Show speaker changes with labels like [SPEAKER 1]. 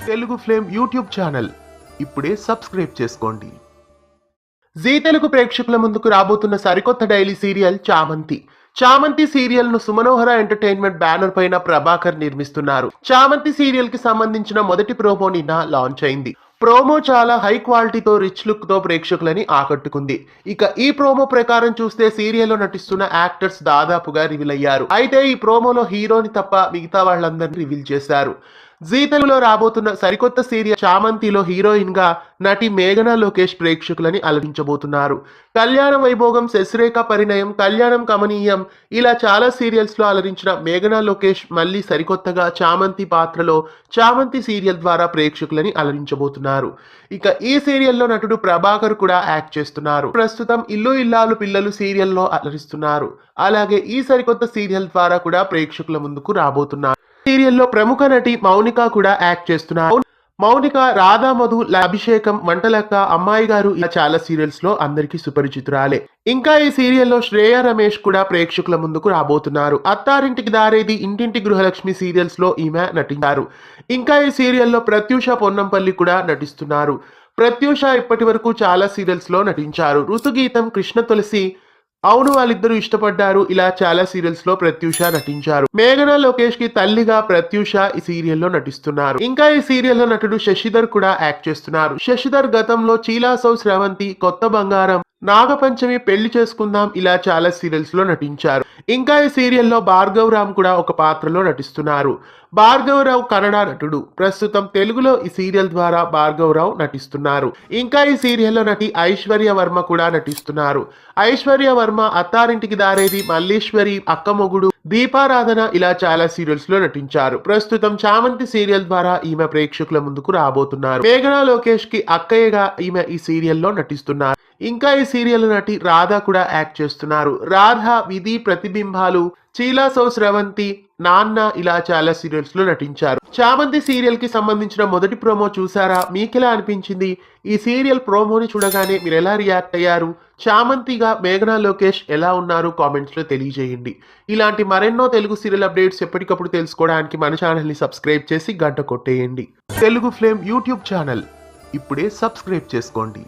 [SPEAKER 1] Telugu flame YouTube channel ఇప్పుడే subscribe చేసుకోండి. G Telugu ప్రేక్షకుల ముందుకు రాబోతున్న సరికొత్త డైలీ సీరియల్ చామంతి. చామంతి సీరియల్ ను సుమనోహర ఎంటర్టైన్మెంట్ బ్యానర్ పైన ప్రభాకర్ నిర్మిస్తున్నారు. చామంతి సీరియల్ కి సంబంధించిన మొదటి ప్రోమో నిన్న లాంచ్ అయింది. ప్రోమో చాలా హై క్వాలిటీతో రిచ్ లుక్ తో ప్రేక్షకులని ఆకట్టుకుంది. ఇక ఈ ప్రోమో ప్రకారం చూస్తే సీరియల్లో నటిస్తున్న యాక్టర్స్ దాదాపుగా రివీల్ అయ్యారు. అయితే ఈ ప్రోమోలో హీరోని తప్ప మిగతా వాళ్ళందరినీ రివీల్ చేశారు. జీ తెలుగులో రాబోతున్న సరికొత్త సీరియల్ చామంతిలో హీరోయిన్ గా నటి మేఘనా లోకేష్ ప్రేక్షకులని అలరించబోతున్నారు. కళ్యాణ వైభోగం, శశిరేఖ పరిణయం, కళ్యాణం కమనీయం ఇలా చాలా సీరియల్స్ లో అలరించిన మేఘనా లోకేష్ మళ్ళీ సరికొత్తగా చామంతి పాత్రలో చామంతి సీరియల్ ద్వారా ప్రేక్షకులని అలరించబోతున్నారు. ఇక ఈ సీరియల్లో నటుడు ప్రభాకర్ కూడా యాక్ట్ చేస్తున్నారు. ప్రస్తుతం ఇల్లు ఇల్లాలు పిల్లలు సీరియల్లో అలరిస్తున్నారు. అలాగే ఈ సరికొత్త సీరియల్ ద్వారా కూడా ప్రేక్షకుల ముందుకు రాబోతున్నారు. సీరియల్లో ప్రముఖ నటి మౌనిక కూడా యాక్ట్ చేస్తున్నారు. మౌనిక రాధా మధు, అభిషేకం, వంటలక్క, అమ్మాయి గారు ఇలా చాలా సీరియల్స్ లో అందరికీ సుపరిచితురాలే. ఇంకా ఈ సీరియల్లో శ్రేయ రమేష్ కూడా ప్రేక్షకుల ముందుకు రాబోతున్నారు. అత్తారింటికి దారేది, ఇంటింటి గృహలక్ష్మి సీరియల్స్ లో ఈమె నటించారు. ఇంకా ఈ సీరియల్లో ప్రత్యూష పొన్నంపల్లి కూడా నటిస్తున్నారు. ప్రత్యూష ఇప్పటి వరకు చాలా సీరియల్స్ లో నటించారు. ఋతుగీతం, కృష్ణ తులసి, అవును వాళ్ళిద్దరూ ఇష్టపడ్డారు ఇలా చాలా సీరియల్స్ లో ప్రత్యూష నటించారు. మేఘనా లోకేష్ కి తల్లిగా ప్రత్యూష ఈ సీరియల్లో నటిస్తున్నారు. ఇంకా ఈ సీరియల్లో నటుడు శశిధర్ కూడా యాక్ట్ చేస్తున్నారు. శశిధర్ గతంలో చీలాసౌ స్రవంతి, కొత్త బంగారం, నాగపంచమి, పెళ్లి చేసుకుందాం ఇలా చాలా సీరియల్స్ లో నటించారు. ఇంకా ఈ సీరియల్లో భార్గవ్ రామ్ కూడా ఒక పాత్రలో నటిస్తున్నారు. భార్గవ్ రావు కన్నడ నటుడు. ప్రస్తుతం తెలుగులో ఈ సీరియల్ ద్వారా భార్గవ్ రావు నటిస్తున్నారు. ఇంకా ఈ సీరియల్లో నటి ఐశ్వర్య వర్మ కూడా నటిస్తున్నారు. ఐశ్వర్య వర్మ అత్తారింటికి దారేది, మల్లేశ్వరి, అక్కమొగుడు, దీపారాధన ఇలా చాలా సీరియల్స్ లో నటించారు. ప్రస్తుతం చామంతి సీరియల్ ద్వారా ఈమె ప్రేక్షకుల ముందుకు రాబోతున్నారు. మేఘనా లోకేష్ కి అక్కయ్యగా ఈమె ఈ సీరియల్లో నటిస్తున్నారు. ఇంకా ఈ సీరియల్ నటి రాధా కూడా యాక్ట్ చేస్తున్నారు. రాధా, విధి, ప్రతిబింబాలు, చీలాసౌ స్రవంతి, నాన్న ఇలా చాలా సీరియల్స్ లో నటించారు. చామంతి సీరియల్ కి సంబంధించిన మొదటి ప్రోమో చూసారా? మీకెలా అనిపించింది? ఈ సీరియల్ ప్రోమోని చూడగానే మీరు ఎలా రియాక్ట్ అయ్యారు? చామంతిగా మేఘనా లోకేష్ ఎలా ఉన్నారు? కామెంట్స్ లో తెలియజేయండి. ఇలాంటి మరెన్నో తెలుగు సీరియల్ అప్డేట్స్ ఎప్పటికప్పుడు తెలుసుకోవడానికి మన ఛానల్ ని సబ్స్క్రైబ్ చేసి గంట కొట్టేయండి. తెలుగు ఫ్లేమ్ యూట్యూబ్ ఛానల్ ఇప్పుడే సబ్స్క్రైబ్ చేసుకోండి.